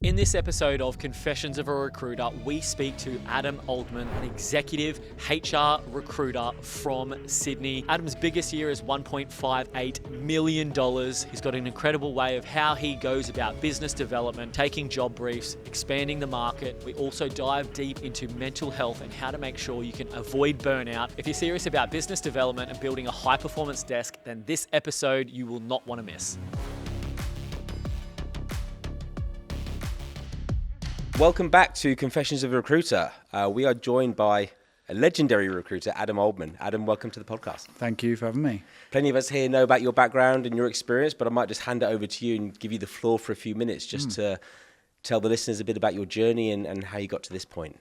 In this episode of Confessions of a Recruiter, we speak to Adam Oldman, an executive HR recruiter from Sydney. Adam's biggest year is $1.58 million. He's got an incredible way of how he goes about business development, taking job briefs, expanding the market. We also dive deep into mental health and how to make sure you can avoid burnout. If you're serious about business development and building a high-performance desk, then this episode you will not want to miss. Welcome back to Confessions of a Recruiter. We are joined by a legendary recruiter, Adam Oldman. Adam, welcome to the podcast. Thank you for having me. Plenty of us here know about your background and your experience, but I might just hand it over to you and give you the floor for a few minutes just to tell the listeners a bit about your journey and how you got to this point.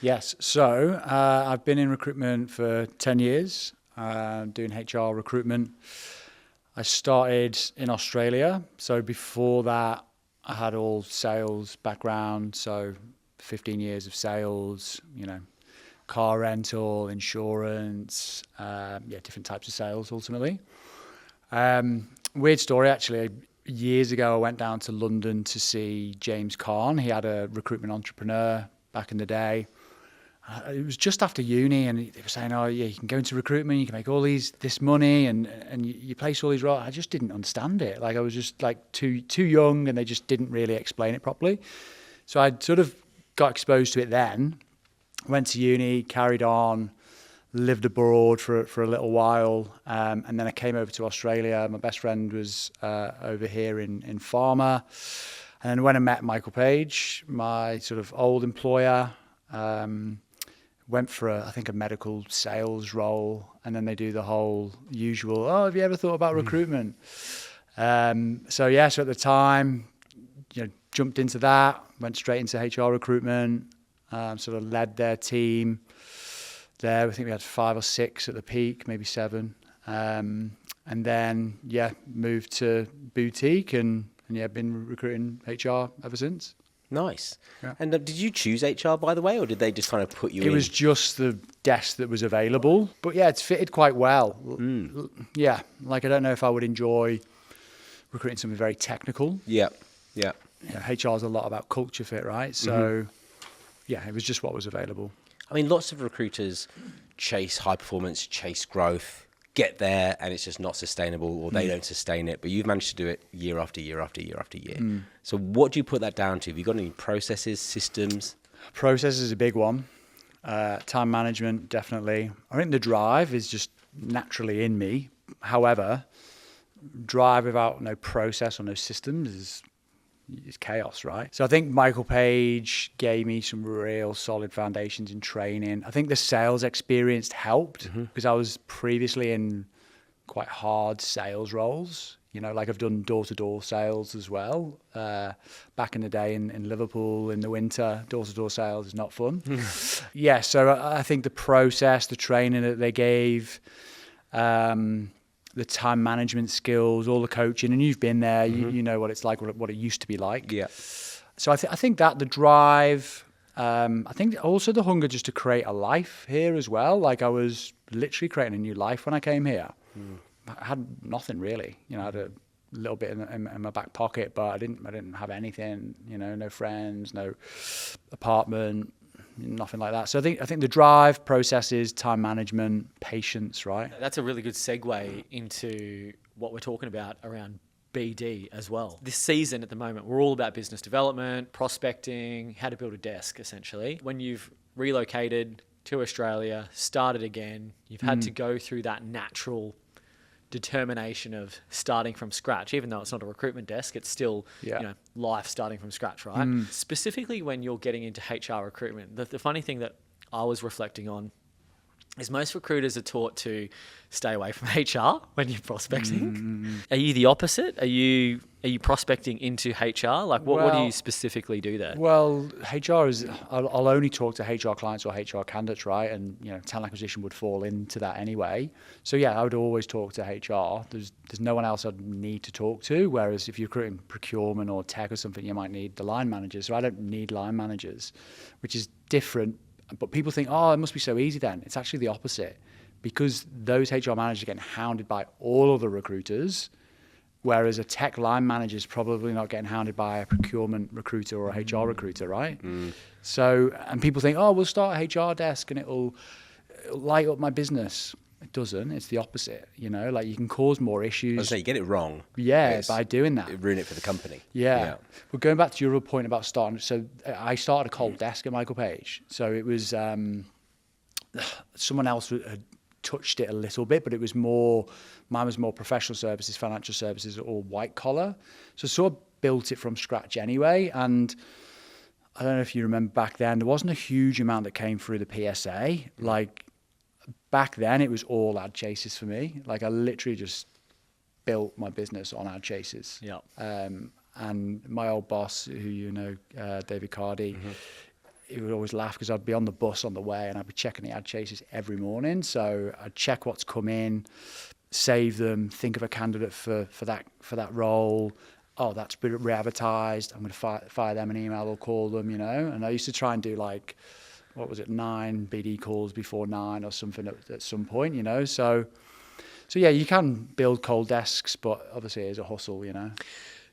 Yes, so I've been in recruitment for 10 years, doing HR recruitment. I started in Australia, so before that, I had all sales background, so 15 years of sales, car rental, insurance, different types of sales ultimately. Weird story actually. Years ago, I went down to London to see James Caan. He had a recruitment entrepreneur back in the day. It was just after uni, and they were saying, "Oh, yeah, you can go into recruitment, you can make all this money, and you place all these roles." I just didn't understand it. Like I was just like too young, and they just didn't really explain it properly. So I sort of got exposed to it then. Went to uni, carried on, lived abroad for a little while, and then I came over to Australia. My best friend was over here in pharma, and when I met Michael Page, my sort of old employer. Went for a medical sales role, and then they do the whole usual, "Oh, have you ever thought about recruitment?" So at the time, jumped into that, went straight into HR recruitment, sort of led their team there. I think we had 5 or 6 at the peak, maybe 7. And then, moved to boutique and been recruiting HR ever since. Nice. Yeah. And did you choose HR, by the way, or did they just kind of put you in? It was just the desk that was available. But it's fitted quite well. Yeah, I don't know if I would enjoy recruiting something very technical. Yeah. HR is a lot about culture fit, right? So, it was just what was available. I mean, lots of recruiters chase high performance, chase growth, get there, and it's just not sustainable, or they don't sustain it. But you've managed to do it year after year after year after year. So what do you put that down to? Have you got any processes, systems? Process is a big one. Time management, definitely. I think the drive is just naturally in me. However, drive without no process or no systems is chaos, right? So I think Michael Page gave me some real solid foundations in training. I think the sales experience helped because I was previously in quite hard sales roles. I've done door-to-door sales as well. Back in the day in Liverpool in the winter, door-to-door sales is not fun. So I think the process, the training that they gave, the time management skills, all the coaching, and you've been there, you know what it's like, what it used to be like. Yeah. So I think that the drive, I think also the hunger just to create a life here as well. I was literally creating a new life when I came here. I had nothing really, I had a little bit in my back pocket, but I didn't have anything, no friends, no apartment, nothing like that. So I think the drive, processes, time management, patience, right? That's a really good segue into what we're talking about around BD as well. This season at the moment, we're all about business development, prospecting, how to build a desk essentially. When you've relocated to Australia, started again, you've had to go through that natural determination of starting from scratch. Even though it's not a recruitment desk, it's still life starting from scratch, right? Specifically when you're getting into HR recruitment, the funny thing that I was reflecting on is most recruiters are taught to stay away from HR when you're prospecting. Are you the opposite? Are you prospecting into HR? What do you specifically do there? Well, HR is, I'll only talk to HR clients or HR candidates, right? And, talent acquisition would fall into that anyway. So I would always talk to HR. There's no one else I'd need to talk to. Whereas if you're recruiting procurement or tech or something, you might need the line managers. So I don't need line managers, which is different. But people think, oh, it must be so easy then. It's actually the opposite. Because those HR managers are getting hounded by all of the recruiters, Whereas a tech line manager is probably not getting hounded by a procurement recruiter or a HR recruiter, right? So, and people think, oh, we'll start a HR desk and it'll light up my business. It doesn't. It's the opposite. You know, like you can cause more issues. I was saying, you get it wrong. Yeah, by doing that. Ruin it for the company. Yeah. Well, going back to your point about starting, so I started a cold desk at Michael Page. So it was someone else had touched it a little bit, but it was more, mine was more professional services, financial services, or white collar. So sort of built it from scratch anyway. And I don't know if you remember back then, there wasn't a huge amount that came through the PSA. Like back then, it was all ad chases for me. Like I literally just built my business on ad chases. Yeah. And my old boss, who you know, David Cardy, he would always laugh because I'd be on the bus on the way and I'd be checking the ad chases every morning. So I'd check what's come in, save them, think of a candidate for that role. Oh, that's been re-advertised. I'm going to fire them an email or call them, you know. And I used to try and do like, what was it, 9 BD calls before 9 or something at some point, you know. So yeah, you can build cold desks, but obviously it's a hustle, you know.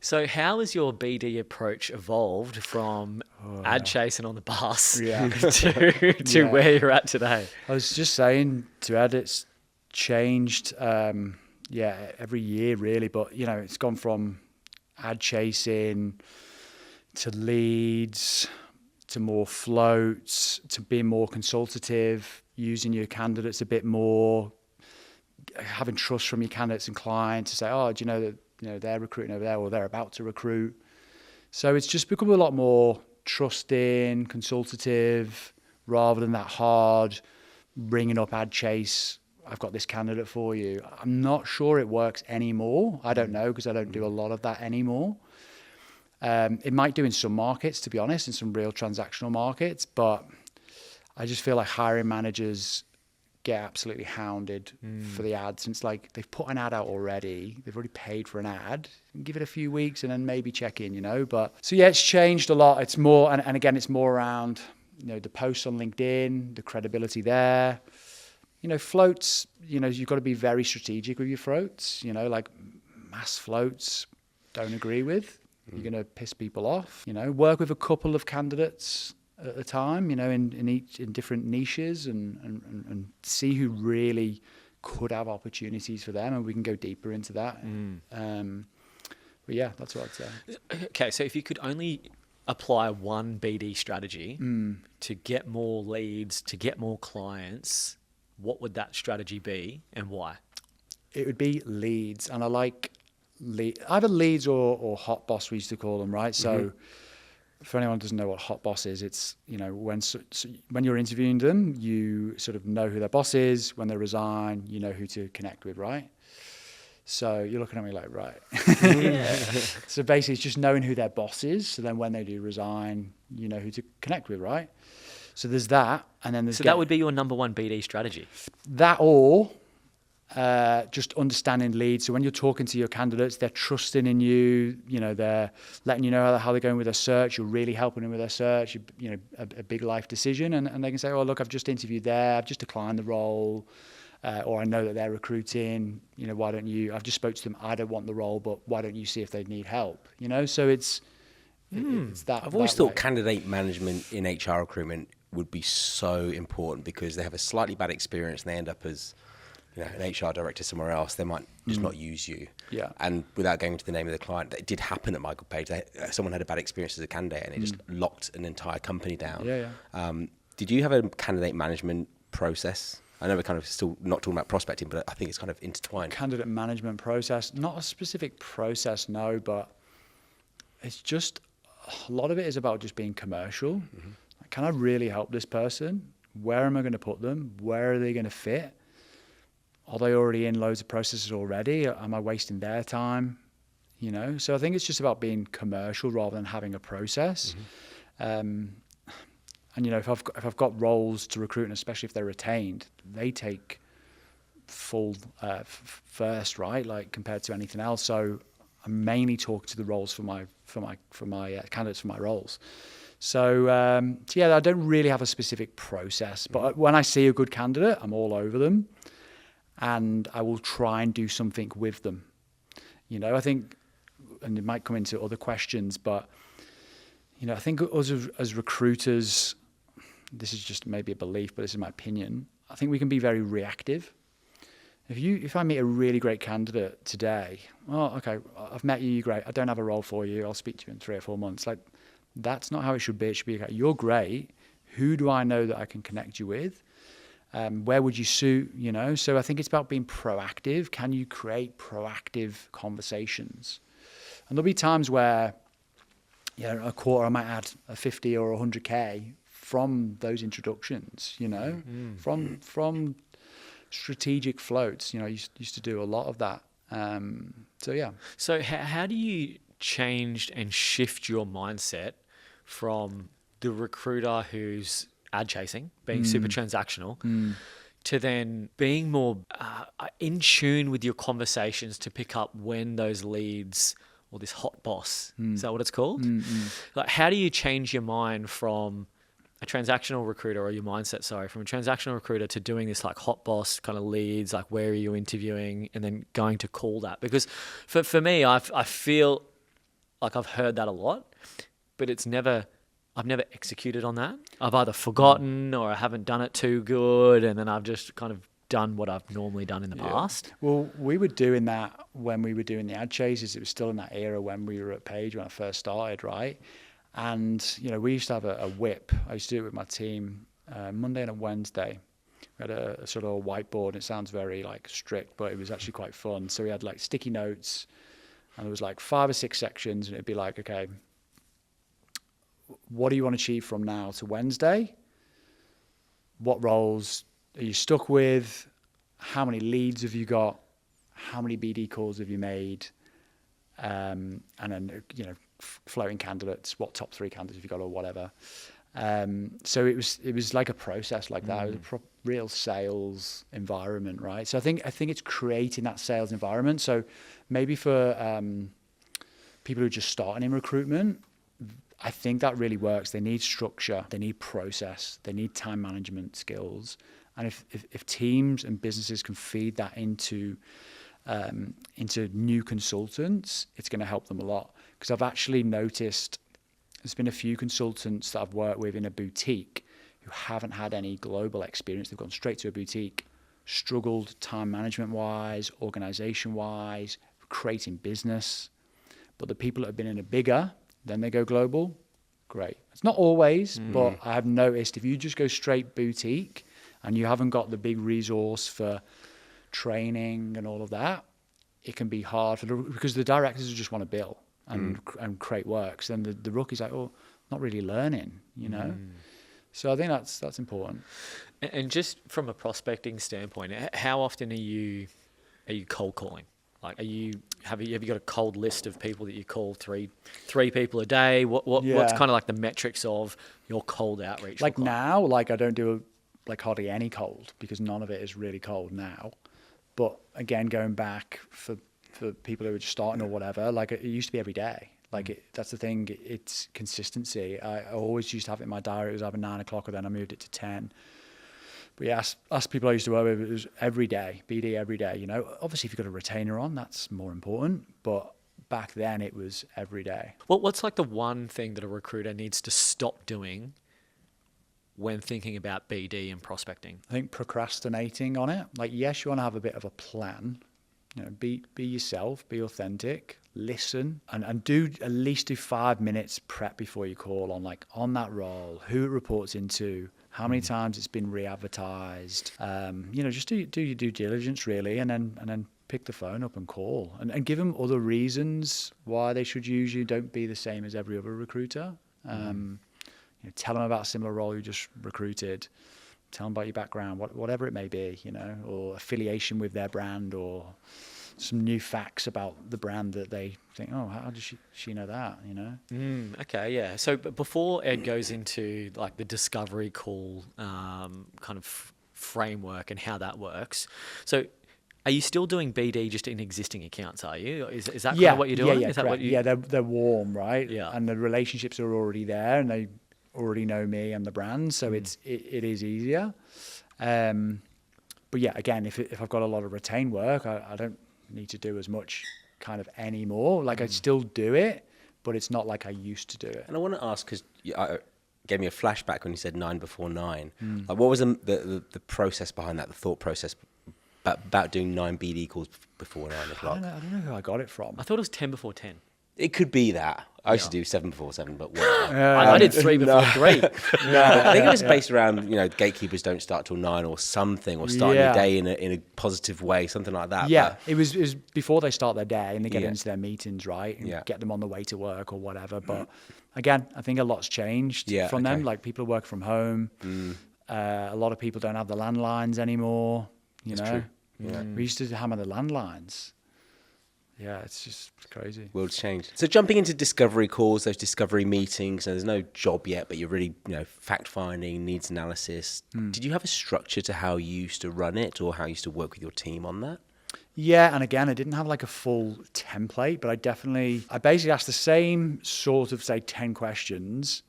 So how has your BD approach evolved from ad chasing on the bus to where you're at today? I was just saying to Ed, it's changed, every year really. But, you know, it's gone from ad chasing to leads to more floats to being more consultative, using your candidates a bit more, having trust from your candidates and clients to say, oh, do you know that, you know, they're recruiting over there or they're about to recruit. So it's just become a lot more trusting, consultative, rather than that hard ringing up ad chase. I've got this candidate for you. I'm not sure it works anymore. I don't know because I don't do a lot of that anymore. It might do in some markets, to be honest, in some real transactional markets, but I just feel like hiring managers get absolutely hounded for the ads. And it's like they've put an ad out already. They've already paid for an ad. Give it a few weeks and then maybe check in, you know. But so yeah, it's changed a lot. It's more, and again, it's more around, you know, the posts on LinkedIn, the credibility there. You know, floats, you know, you've got to be very strategic with your floats. You know, like mass floats, don't agree with. You're going to piss people off. You know, work with a couple of candidates at a time, you know, in different niches and see who really could have opportunities for them, and we can go deeper into that. But yeah, that's what I'd say. Okay, so if you could only apply one BD strategy to get more leads, to get more clients, what would that strategy be and why? It would be leads, and I like either leads or hot boss, we used to call them, right? So for anyone who doesn't know what hot boss is, it's, you know, when you're interviewing them, you sort of know who their boss is. When they resign, you know who to connect with, right? So you're looking at me like, right. So basically it's just knowing who their boss is. So then when they do resign, you know who to connect with, right? So there's that. And then there's that would be your number one BD strategy. That or just understanding leads. So when you're talking to your candidates, they're trusting in you. You know, they're letting you know how they're going with their search. You're really helping them with their search. You know, a big life decision, and they can say, "Oh, look, I've just interviewed there. I've just declined the role, or I know that they're recruiting. You know, why don't you? I've just spoke to them. I don't want the role, but why don't you see if they need help? You know, so it's that. I've always thought candidate management in HR recruitment would be so important because they have a slightly bad experience and they end up as, you know, an HR director somewhere else. They might just not use you. Yeah. And without going into the name of the client, it did happen at Michael Page. Someone had a bad experience as a candidate and it just locked an entire company down. Did you have a candidate management process? I know we're kind of still not talking about prospecting, but I think it's kind of intertwined. Candidate management process, not a specific process, no, but it's just, a lot of it is about just being commercial. Can I really help this person? Where am I going to put them? Where are they going to fit? Are they already in loads of processes already? Am I wasting their time? You know, so I think it's just about being commercial rather than having a process. And you know, if I've got roles to recruit, and especially if they're retained, they take full first, right? Like compared to anything else. So I'm mainly talking to the roles for my candidates for my roles. So yeah, I don't really have a specific process, but when I see a good candidate, I'm all over them. And I will try and do something with them. I think, and it might come into other questions, but, I think us as recruiters, this is just maybe a belief, but this is my opinion. I think we can be very reactive. If I meet a really great candidate today, oh, okay, I've met you, you're great. I don't have a role for you. I'll speak to you in 3 or 4 months. Like, that's not how it should be. It should be, okay, you're great. Who do I know that I can connect you with? Where would you suit, So I think it's about being proactive. Can you create proactive conversations? And there'll be times where, a quarter, I might add a 50 or 100K from those introductions, from strategic floats. I used to do a lot of that. So yeah. So how do you change and shift your mindset from the recruiter who's ad chasing, being super transactional, to then being more in tune with your conversations to pick up when those leads, or this hot boss, is that what it's called? Like, how do you change your mind from a transactional recruiter, or your mindset, from a transactional recruiter to doing this like hot boss kind of leads, like where are you interviewing, and then going to call that? Because for me, I feel like I've heard that a lot, but I've never executed on that. I've either forgotten or I haven't done it too good, and then I've just kind of done what I've normally done in the past. Well, we were doing that when we were doing the ad chases. It was still in that era when we were at Page, when I first started, right? And, we used to have a whip. I used to do it with my team Monday and a Wednesday. We had a sort of a whiteboard. It sounds very like strict, but it was actually quite fun. So we had like sticky notes, and there was like 5 or 6 sections, and it'd be like, okay, what do you want to achieve from now to Wednesday? What roles are you stuck with? How many leads have you got? How many BD calls have you made? And then, floating candidates, what top 3 candidates have you got, or whatever. So it was like a process like that. It was a real sales environment, right? So I think it's creating that sales environment. So maybe for people who are just starting in recruitment, I think that really works. They need structure, they need process, they need time management skills. And if teams and businesses can feed that into new consultants, it's going to help them a lot. Because I've actually noticed there's been a few consultants that I've worked with in a boutique who haven't had any global experience. They've gone straight to a boutique, struggled time management wise, organization wise, creating business. But the people that have been in a bigger, then they go global, great. It's not always, but I have noticed if you just go straight boutique and you haven't got the big resource for training and all of that, it can be hard because the directors just want to bill and create work. So then the rookie's like, oh, not really learning, So I think that's important. And just from a prospecting standpoint, how often are you cold calling? Like, have you got a cold list of people that you call three people a day? What's kind of like the metrics of your cold outreach? Like now, I don't do hardly any cold because none of it is really cold now. But again, going back for people who are just starting or whatever, like it used to be every day. That's the thing. It's consistency. I always used to have it in my diary. It was either 9 o'clock or then I moved it to 10. But yeah, ask people I used to work with, it was every day, BD every day. Obviously if you've got a retainer on, that's more important. But back then it was every day. What's like the one thing that a recruiter needs to stop doing when thinking about BD and prospecting? I think procrastinating on it. Yes, you want to have a bit of a plan. Be yourself, be authentic, listen, and at least do 5 minutes prep before you call on that role, who it reports into, how many times it's been re-advertised. Just do your due diligence really, and then pick the phone up and call, and give them other reasons why they should use you. Don't be the same as every other recruiter. Tell them about a similar role you just recruited. Tell them about your background, whatever it may be, or affiliation with their brand, or some new facts about the brand that they think, oh, how does she know that, Okay, yeah. So before Ed goes into like the discovery call kind of framework and how that works, so are you still doing BD just in existing accounts, are you? Is that kind of what you're doing? Yeah, is that what you... yeah, they're warm, right? Yeah. And the relationships are already there, and they already know me and the brand, so it is easier. But yeah, again, if I've got a lot of retained work, I don't need to do as much kind of anymore. Like I still do it, but it's not like I used to do it. And I want to ask, because gave me a flashback when you said 9 before 9. Like, what was the process behind that, the thought process about doing 9 BD calls before 9 o'clock? I don't know who I got it from. I thought it was 10 before 10. It could be that. I used to do 7 before 7, but whatever. I did 3 before 3. No, I think it was based around, gatekeepers don't start till 9 or something, or starting your day in a positive way, something like that. Yeah, But it was before they start their day and they get Yeah. into their meetings, right? And Yeah. get them on the way to work or whatever. But again, I think a lot's changed from them. okay. Like people work from home. A lot of people don't have the landlines anymore. You know, true. Yeah. We used to hammer the landlines. Yeah, it's just crazy. world's changed. So jumping into discovery calls, those discovery meetings, and there's no job yet, but you're really, fact finding, needs analysis. Did you have a structure to how you used to run it, or how you used to work with your team on that? Yeah, and again, I didn't have like a full template, but I basically asked the same sort of, say, 10 questions,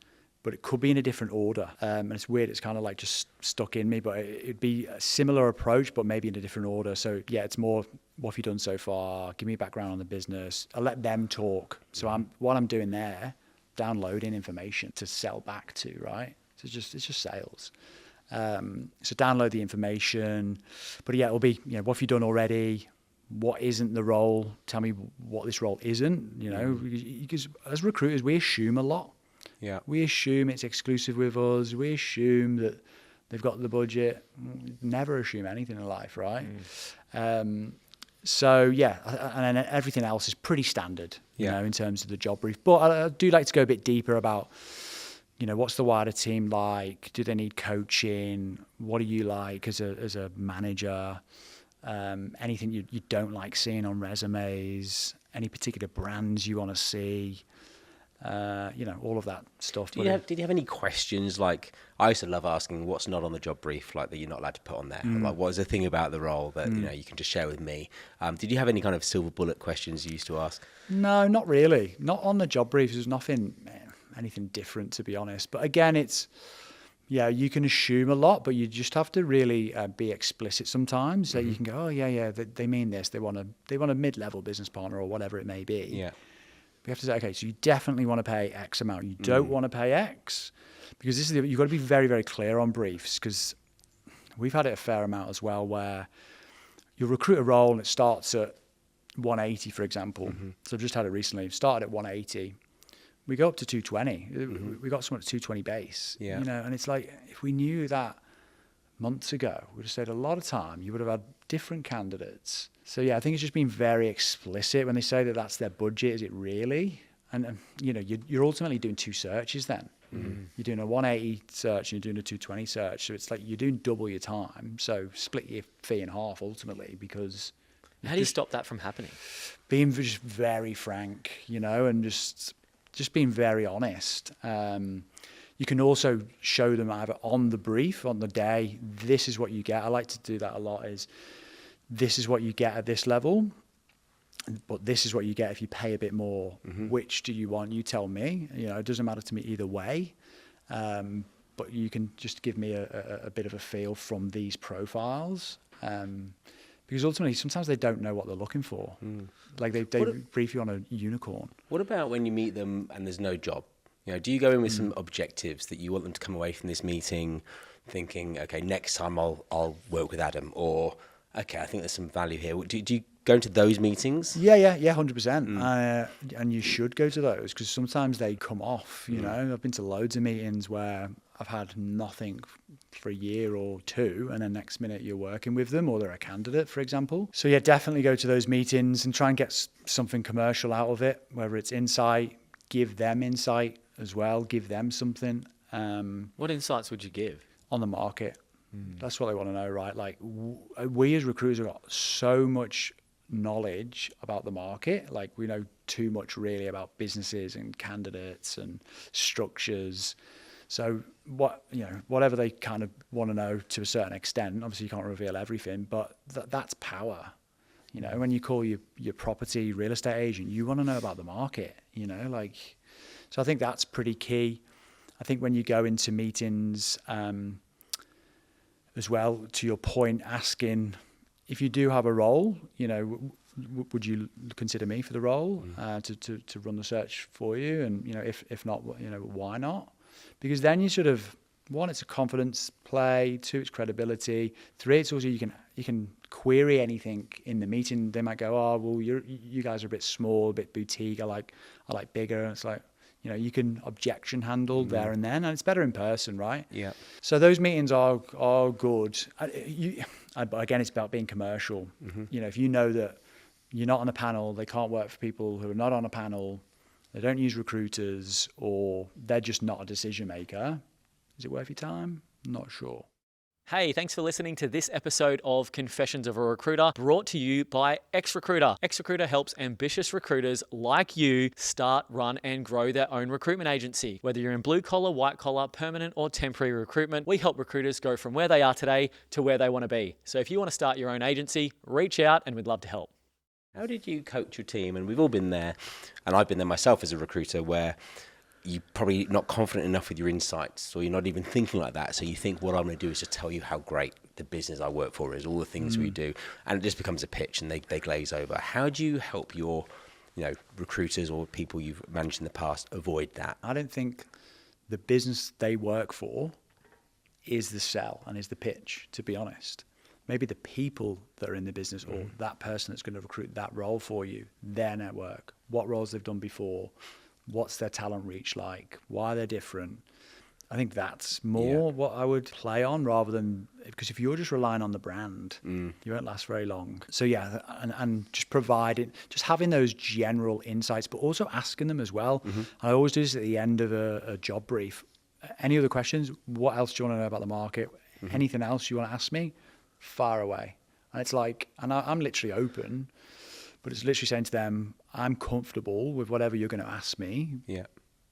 but it could be in a different order. And it's weird, it's kind of like just stuck in me, but it'd be a similar approach, but maybe in a different order. So yeah, it's more, what have you done so far? Give me a background on the business. I let them talk. So while I'm doing there, downloading information to sell back to, right? So it's just sales. So download the information, but yeah, it'll be, what have you done already? What isn't the role? Tell me what this role isn't, because as recruiters, we assume a lot. Yeah. We assume it's exclusive with us. We assume that they've got the budget. Never assume anything in life, right? So yeah, and then everything else is pretty standard, in terms of the job brief. But I do like to go a bit deeper about, what's the wider team like? Do they need coaching? What do you like as a manager? Anything you don't like seeing on resumes? Any particular brands you want to see? All of that stuff. Did you have any questions? Like, I used to love asking what's not on the job brief, like that you're not allowed to put on there. Like, what is the thing about the role that you can just share with me? Did you have any kind of silver bullet questions you used to ask? No, not really. Not on the job brief. There's anything different, to be honest. But again, you can assume a lot, but you just have to really be explicit sometimes. So you can go, they mean this. They want a mid-level business partner or whatever it may be. Yeah. We have to say, okay, so you definitely want to pay X amount. You don't want to pay X, because you've got to be very, very clear on briefs, because we've had it a fair amount as well, where you recruit a role and it starts at 180, for example. So I've just had it recently. It started at 180. We go up to 220. We got someone at 220 base. Yeah. And it's like, if we knew that months ago, we'd have saved a lot of time. You would have had different candidates. So yeah, I think it's just been very explicit when they say that that's their budget. Is it really? And you're ultimately doing 2 searches then. You're doing a 180 search and you're doing a 220 search. So it's like you're doing double your time. So split your fee in half ultimately, because How do you stop that from happening? being just very frank, and just being very honest. You can also show them either on the brief, on the day, this is what you get. I like to do that a lot, is this is what you get at this level, but this is what you get if you pay a bit more. Which do you want? You tell me. It doesn't matter to me either way. But you can just give me a bit of a feel from these profiles. Because ultimately, sometimes they don't know what they're looking for. Like they brief you on a unicorn. What about when you meet them and there's no job? Do you go in with some objectives that you want them to come away from this meeting thinking, okay, next time I'll work with Adam, or okay, I think there's some value here. Do you go into those meetings? Yeah, 100%. And you should go to those, because sometimes they come off. I've been to loads of meetings where I've had nothing for a year or 2, and then next minute you're working with them, or they're a candidate, for example. So yeah, definitely go to those meetings and try and get something commercial out of it, whether it's insight, give them insight as well, give them something. What insights would you give? On the market. That's what they want to know, right? Like we as recruiters have got so much knowledge about the market. Like we know too much really about businesses and candidates and structures. So whatever they kind of want to know to a certain extent, obviously you can't reveal everything, but that's power. When you call your property real estate agent, you want to know about the market, so I think that's pretty key. I think when you go into meetings, as well, to your point, asking if you do have a role, would you consider me for the role to run the search for you? And, if not, why not? Because then you sort of, one, it's a confidence play. Two, it's credibility. Three, it's also you can query anything in the meeting. They might go, oh, well, you guys are a bit small, a bit boutique. I like bigger. And it's like, you can objection handle there and then, and it's better in person, right? Yeah. So those meetings are good. But again, it's about being commercial. If you know that you're not on a panel, they can't work for people who are not on a panel, they don't use recruiters, or they're just not a decision maker. Is it worth your time? Not sure. Hey, thanks for listening to this episode of Confessions of a Recruiter, brought to you by X-Recruiter. X-Recruiter helps ambitious recruiters like you start, run, and grow their own recruitment agency. Whether you're in blue collar, white collar, permanent, or temporary recruitment, we help recruiters go from where they are today to where they want to be. So if you want to start your own agency, reach out and we'd love to help. How did you coach your team? And we've all been there, and I've been there myself as a recruiter, where you're probably not confident enough with your insights, or you're not even thinking like that. So you think, what I'm going to do is just tell you how great the business I work for is, all the things we do, and it just becomes a pitch, and they glaze over. How do you help your, recruiters or people you've managed in the past avoid that? I don't think the business they work for is the sell and is the pitch, to be honest. Maybe the people that are in the business, or that person that's going to recruit that role for you, their network, what roles they've done before, what's their talent reach like, why they're different. I think that's more what I would play on, rather than, because if you're just relying on the brand, you won't last very long. So and just having those general insights, but also asking them as well. I always do this at the end of a job brief. Any other questions? What else do you want to know about the market? Anything else you want to ask me? Far away. And it's like, and I'm literally open, but it's literally saying to them, I'm comfortable with whatever you're going to ask me. Yeah.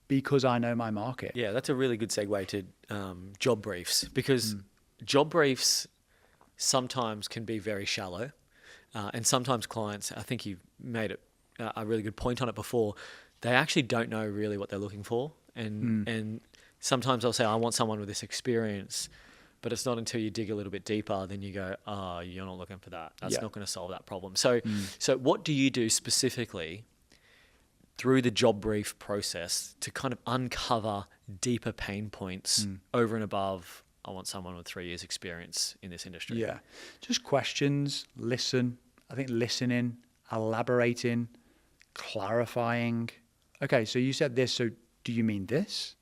Because I know my market. Yeah, that's a really good segue to job briefs, because job briefs sometimes can be very shallow, and sometimes clients, I think you've made a really good point on it before, they actually don't know really what they're looking for, and sometimes they'll say, I want someone with this experience, but it's not until you dig a little bit deeper, then you go, oh, you're not looking for that. That's not going to solve that problem. So what do you do specifically through the job brief process to kind of uncover deeper pain points over and above, I want someone with 3 years experience in this industry? Yeah. Just questions, listen. I think listening, elaborating, clarifying. Okay, so you said this, so do you mean this?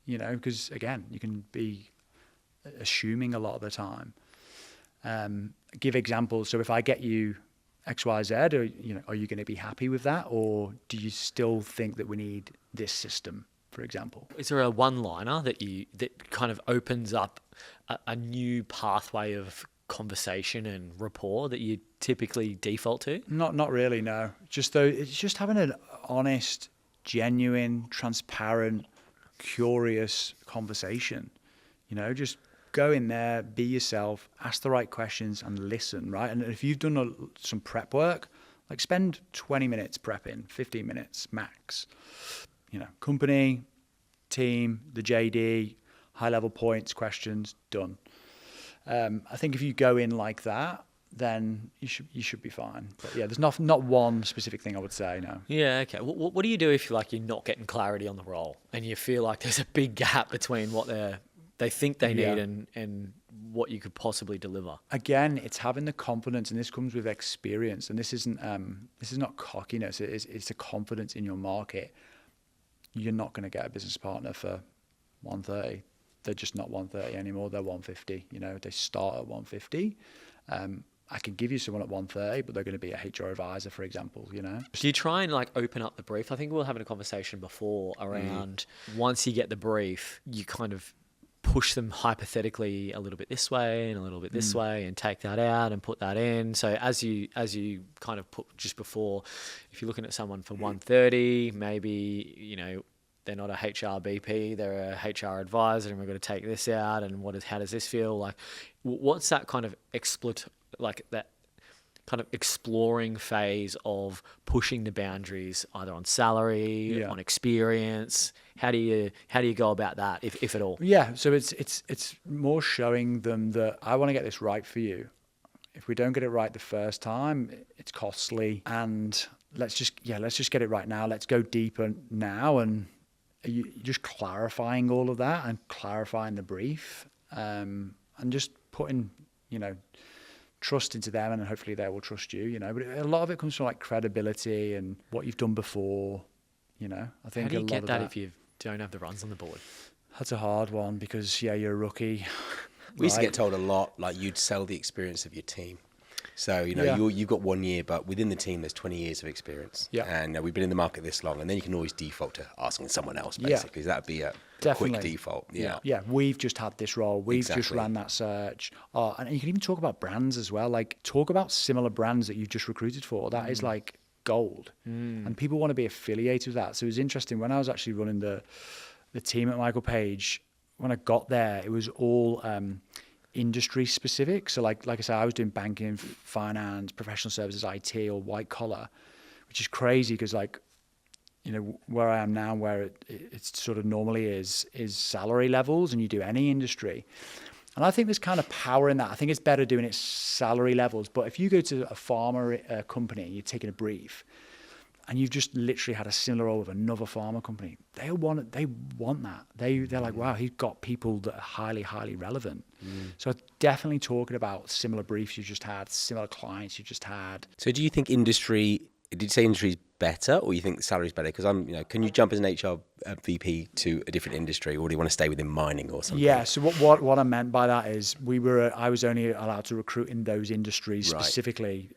Because again, you can be assuming a lot of the time. Give examples. So if I get you X, Y, Z, or are you going to be happy with that, or do you still think that we need this system, for example? Is there a one-liner that kind of opens up a new pathway of conversation and rapport that you typically default to? Not really, no. It's just having an honest, genuine, transparent, curious conversation. Just go in there, be yourself, ask the right questions, and listen, right? And if you've done some prep work, like spend 20 minutes prepping, 15 minutes max. Company, team, the JD, high-level points, questions, done. I think if you go in like that, then you should be fine. But yeah, there's not one specific thing I would say, no. Yeah, okay. What do you do if you're not getting clarity on the role and you feel like there's a big gap between what they think they need and what you could possibly deliver? Again, it's having the confidence, and this comes with experience, and this is not cockiness, it's a confidence in your market. You're not going to get a business partner for 130. They're just not 130 anymore, they're 150. They start at 150. I can give you someone at 130, but they're going to be a HR advisor, for example, Do you try and open up the brief? I think we were having a conversation before around once you get the brief, you kind of push them hypothetically a little bit this way and a little bit this way, and take that out and put that in. So as you kind of put just before, if you're looking at someone for 130, maybe, they're not a HR BP, they're a HR advisor, and we're going to take this out. And how does this feel? Like, what's that kind of that kind of exploring phase of pushing the boundaries, either on salary, on experience? How do you go about that, if at all? Yeah, so it's more showing them that I want to get this right for you. if we don't get it right the first time, it's costly. And let's just get it right now. Let's go deeper now. And you just clarifying all of that and clarifying the brief, and just putting, trust into them, and hopefully they will trust you, But a lot of it comes from like credibility and what you've done before, I think. How do you a lot get of that if you don't have the runs on the board? That's a hard one because you're a rookie. We used to get told a lot, like you'd sell the experience of your team. So, you've got 1 year, but within the team, there's 20 years of experience. Yeah. And we've been in the market this long, and then you can always default to asking someone else, basically. That would be a quick default. Yeah. Yeah, we've just had this role. We've just Exactly. ran that search. And you can even talk about brands as well. Like, talk about similar brands that you've just recruited for. That is like gold. And people want to be affiliated with that. So it was interesting. When I was actually running the team at Michael Page, when I got there, it was all industry specific. So like I said, I was doing banking, finance, professional services, IT, or white collar, which is crazy because where I am now, where it's sort of normally is salary levels, and you do any industry. And I think there's kind of power in that. I think it's better doing it salary levels. But if you go to a pharma company, you're taking a brief, and you've just literally had a similar role with another pharma company, they want that. They're like, wow, he's got people that are highly, highly relevant. So definitely talking about similar briefs you just had, similar clients you just had. So do you think did you say industry is better, or you think salary is better? Because can you jump as an HR VP to a different industry, or do you want to stay within mining or something? Yeah. So what I meant by that is I was only allowed to recruit in those industries specifically,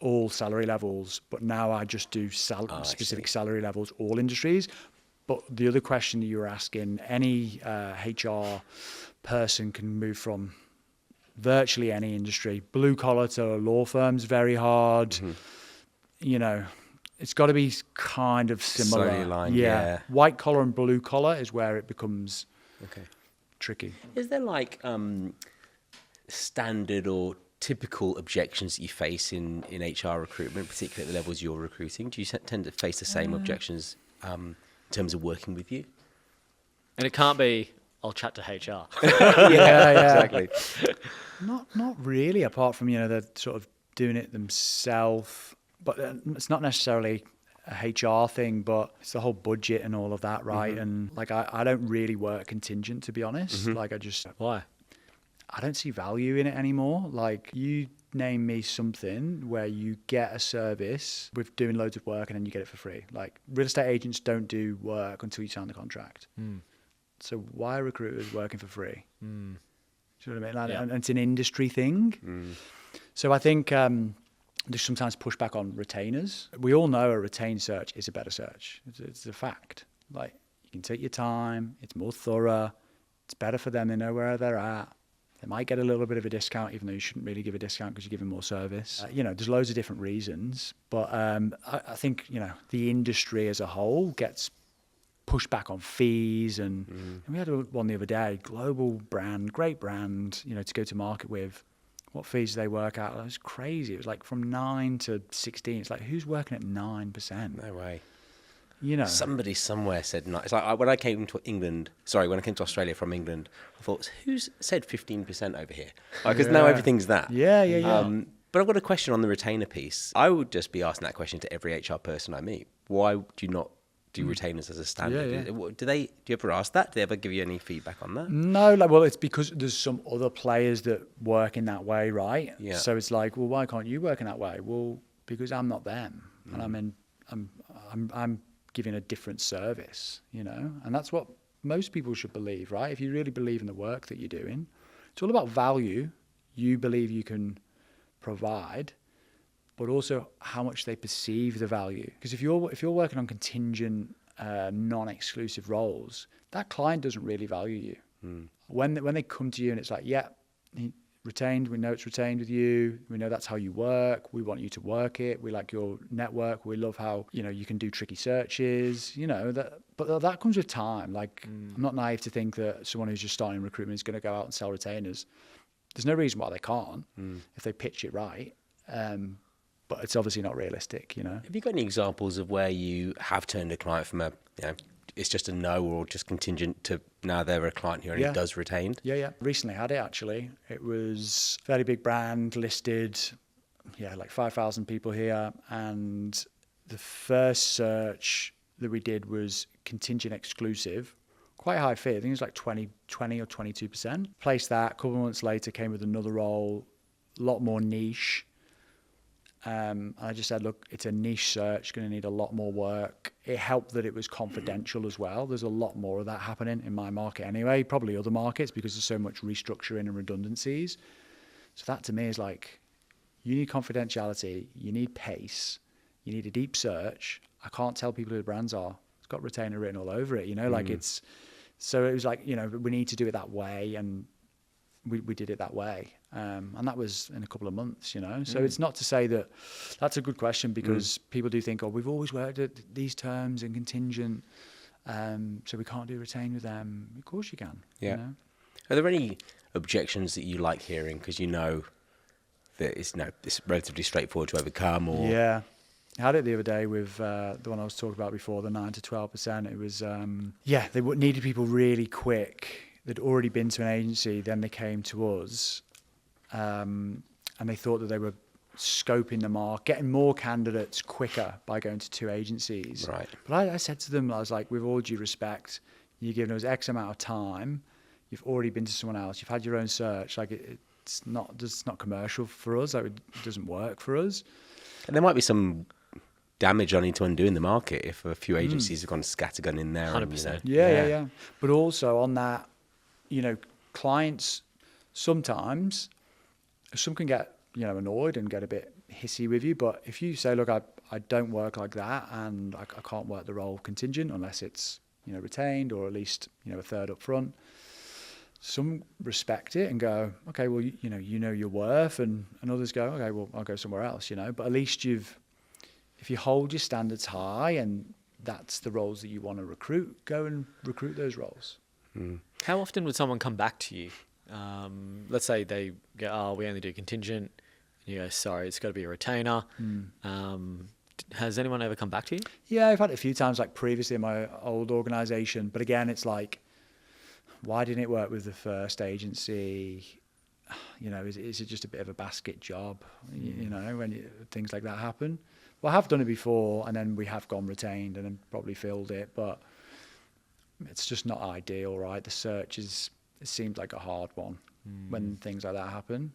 all salary levels. But now I just do specific salary levels, all industries. But the other question that you were asking, any HR person can move from virtually any industry. Blue collar to law firms, very hard. Mm-hmm. It's got to be kind of similar. Slightly aligned, yeah. White collar and blue collar is where it becomes tricky. Is there like standard or typical objections that you face in HR recruitment, particularly at the levels you're recruiting? Do you tend to face the same objections in terms of working with you? And it can't be, I'll chat to HR. yeah, Exactly. Not really, apart from they're sort of doing it themselves. But it's not necessarily a HR thing, but it's the whole budget and all of that, right? Mm-hmm. And like I don't really work contingent, to be honest. Mm-hmm. Why? I don't see value in it anymore. Like, you name me something where you get a service with doing loads of work and then you get it for free. Like, real estate agents don't do work until you sign the contract. So why are recruiters working for free? Do you know what I mean? And it's an industry thing. So I think there's sometimes pushback on retainers. We all know a retained search is a better search. It's a fact. Like, you can take your time. It's more thorough. It's better for them. They know where they're at. They might get a little bit of a discount, even though you shouldn't really give a discount because you're giving more service. There's loads of different reasons. But I think, the industry as a whole gets pushed back on fees. And we had one the other day, global brand, great brand, to go to market with. What fees do they work out? It was crazy. It was like from 9 to 16. It's like, who's working at 9%? No way. Somebody somewhere said no. It's like when I came to Australia from England, I thought, who's said 15% over here? Because now everything's that. Yeah. But I've got a question on the retainer piece. I would just be asking that question to every HR person I meet. Why do you not do retainers as a standard? Do you ever ask that? Do they ever give you any feedback on that? No, it's because there's some other players that work in that way, right? Yeah. So it's like, well, why can't you work in that way? Well, because I'm not them, and I'm giving a different service, and that's what most people should believe, right? If you really believe in the work that you're doing, it's all about value you believe you can provide, but also how much they perceive the value. Because if you're working on contingent, non-exclusive roles, that client doesn't really value you. When they come to you and it's like, retained, we know it's retained with you, we know that's how you work, we want you to work it, we like your network, we love how you can do tricky searches, but that comes with time. Like, I'm not naive to think that someone who's just starting recruitment is going to go out and sell retainers. There's no reason why they can't if they pitch it right. But it's obviously not realistic, Have you got any examples of where you have turned a client from a it's just a no or just contingent to now they're a client here and Yeah. it does retained? Yeah. Recently had it, actually. It was a fairly big brand, listed, like 5,000 people here. And the first search that we did was contingent exclusive. Quite high fee. I think it was like 20 or 22%. Placed that. A couple of months later, came with another role, a lot more niche. I just said, look, it's a niche search, going to need a lot more work. It helped that it was confidential as well. There's a lot more of that happening in my market anyway, probably other markets, because there's so much restructuring and redundancies. So that to me is like, you need confidentiality, you need pace, you need a deep search. I can't tell people who the brands are. It's got retainer written all over it, like it's, so it was like, we need to do it that way. And we did it that way. And that was in a couple of months, So it's not to say that that's a good question, because people do think, we've always worked at these terms and contingent, so we can't do retain with them. Of course you can. Yeah. Are there any objections that you like hearing because that it's relatively straightforward to overcome? Or Yeah. I had it the other day with the one I was talking about before, the 9 to 12%. It was, they needed people really quick. They'd already been to an agency, then they came to us, and they thought that they were scoping the market, getting more candidates quicker by going to 2 agencies. Right. But I said to them, I was like, with all due respect, you're giving us X amount of time, you've already been to someone else, you've had your own search, like it's not commercial for us, like it doesn't work for us. And there might be some damage on to undo in the market if a few agencies have gone scattergun in there. 100%. Yeah. But also on that, clients sometimes, some can get, annoyed and get a bit hissy with you. But if you say, look, I don't work like that, and I can't work the role contingent unless it's, retained, or at least, a third up front, some respect it and go, okay, well, you know your worth, and others go, okay, well, I'll go somewhere else, But at least if you hold your standards high and that's the roles that you want to recruit, go and recruit those roles. How often would someone come back to you? Let's say they go, we only do contingent. And you go, sorry, it's got to be a retainer. Has anyone ever come back to you? Yeah, I've had it a few times, like previously in my old organisation. But again, it's like, why didn't it work with the first agency? Is it just a bit of a basket job? When things like that happen. Well, I have done it before, and then we have gone retained and then probably filled it, but it's just not ideal, right? The search it seems like a hard one when things like that happen.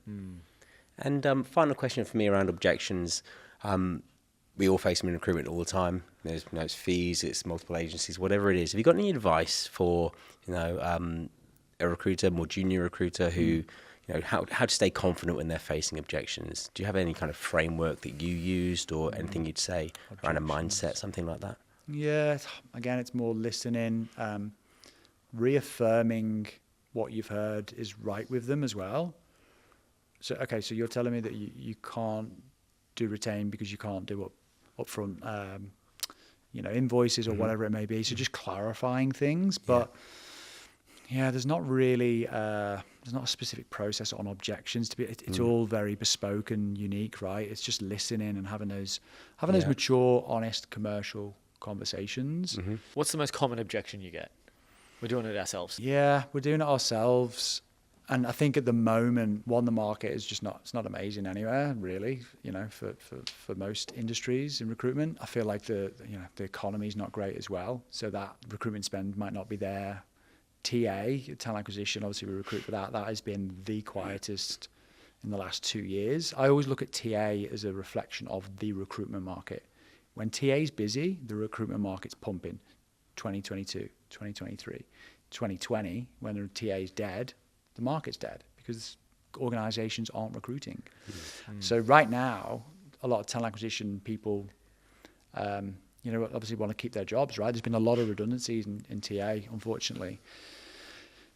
And final question for me around objections. We all face them in recruitment all the time. There's it's fees, it's multiple agencies, whatever it is. Have you got any advice for a recruiter, more junior recruiter, who how to stay confident when they're facing objections? Do you have any kind of framework that you used, or anything you'd say around a mindset, something like that? Yeah, again, it's more listening, reaffirming what you've heard is right with them as well. So, okay, so you're telling me that you can't do retain because you can't do upfront, invoices or whatever it may be. So just clarifying things, but there's not really there's not a specific process on objections to be. It's all very bespoke and unique, right? It's just listening and having those mature, honest, commercial conversations. What's the most common objection you get? We're doing it ourselves. Yeah, we're doing it ourselves. And I think at the moment, the market is just it's not amazing anywhere, really, for most industries in recruitment. I feel like the economy is not great as well. So that recruitment spend might not be there. TA, talent acquisition, obviously we recruit for that. That has been the quietest in the last 2 years. I always look at TA as a reflection of the recruitment market. When TA is busy, the recruitment market's pumping. 2022, 2023, 2020, when the TA is dead, the market's dead because organizations aren't recruiting. So right now, a lot of talent acquisition people, obviously want to keep their jobs, right? There's been a lot of redundancies in TA, unfortunately.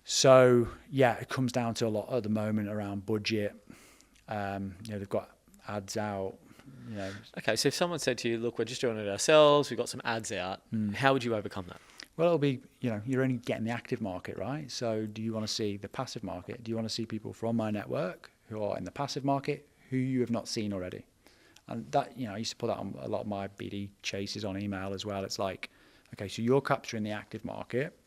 So, it comes down to a lot at the moment around budget. They've got ads out. Okay, so if someone said to you, look, we're just doing it ourselves, we've got some ads out, how would you overcome that? Well, it'll be, you're only getting the active market, right? So do you want to see the passive market? Do you want to see people from my network who are in the passive market who you have not seen already? And that, I used to put that on a lot of my BD chases on email as well. It's like, Okay, so you're capturing the active market.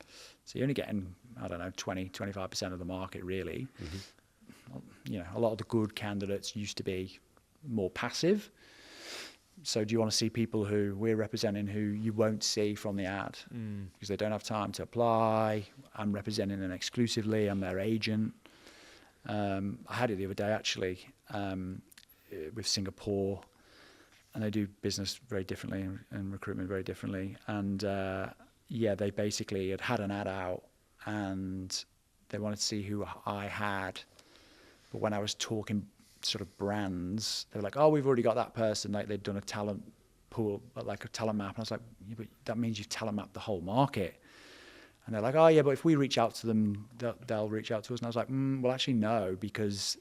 So you're only getting, I don't know, 20-25% of the market really. You know, a lot of the good candidates used to be more passive. So do you want to see people who we're representing who you won't see from the ad because they don't have time to apply? I'm representing them exclusively. I'm their agent. I had it the other day actually with Singapore, and they do business very differently and recruitment very differently. And yeah, they basically had an ad out and they wanted to see who I had. But when I was talking sort of brands, they were like, oh, we've already got that person. Like they'd done a talent pool, like a talent map. And I was like, yeah, but that means you've talent mapped the whole market. And they're like, oh yeah, but if we reach out to them, they'll reach out to us. And I was like, well, actually no, because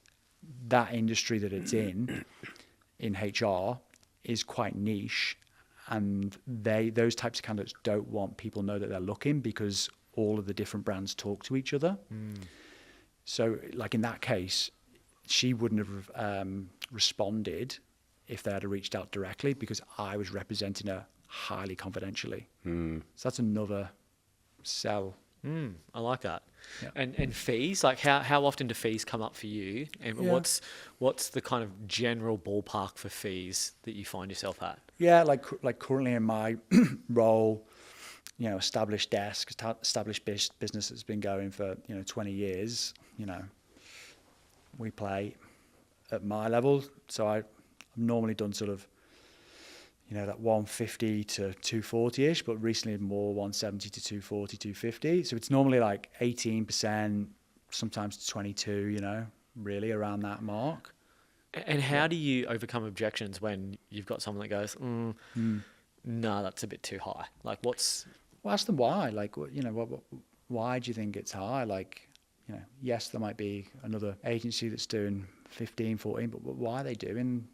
that industry that it's in HR, is quite niche. And those types of candidates don't want people know that they're looking because all of the different brands talk to each other. So like in that case, she wouldn't have responded if they had reached out directly because I was representing her highly confidentially. So that's another sell. I like that. Yeah. And fees, like how often do fees come up for you? And what's the kind of general ballpark for fees that you find yourself at? Yeah, like currently in my role, you know, established desk, established business that's been going for, 20 years, we play at my level. So I've normally done sort of, that 150 to 240-ish, but recently more 170 to 240, 250. So it's normally like 18%, sometimes 22, really around that mark. And how do you overcome objections when you've got someone that goes, no, that's a bit too high? Like Well, ask them why. Like, why do you think it's high? Like, yes, there might be another agency that's doing 15, 14, but why are they doing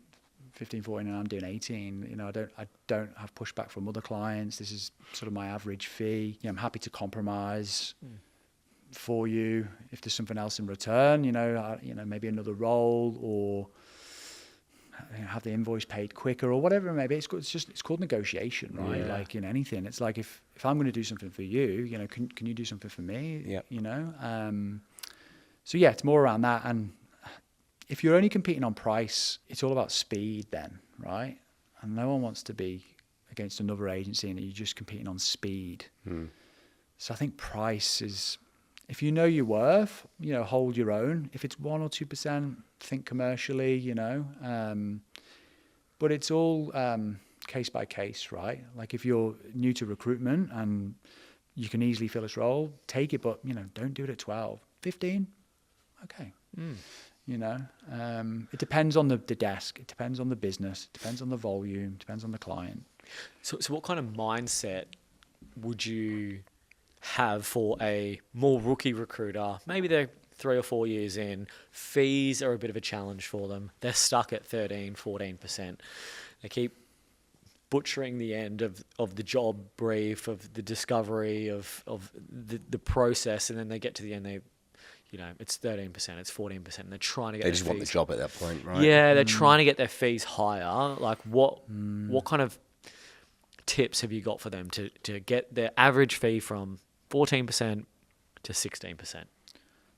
15, 14 and I'm doing 18? I don't have pushback from other clients. This is sort of my average fee. I'm happy to compromise for you if there's something else in return, maybe another role or have the invoice paid quicker or whatever it may be. It's called negotiation, right? Yeah. Like in anything, it's like if I'm going to do something for you, can you do something for me? Yeah. So yeah, it's more around that. And if you're only competing on price, it's all about speed then, right? And no one wants to be against another agency and you're just competing on speed. So I think price is, if you know your worth, hold your own. If it's 1 or 2%, think commercially, but it's all case by case, right? Like if you're new to recruitment and you can easily fill this role, take it, but don't do it at 12, 15. Okay. It depends on the desk. It depends on the business. It depends on the volume. It depends on the client. So what kind of mindset would you have for a more rookie recruiter? Maybe they're 3 or 4 years in. Fees are a bit of a challenge for them. They're stuck at 13, 14%. They keep butchering the end of the job brief, of the discovery, of the process, and then they get to the end, it's 13%, it's 14%, and they're trying to get They just want the job at that point, right? Yeah, they're trying to get their fees higher. Like what kind of tips have you got for them to get their average fee from 14% to 16%?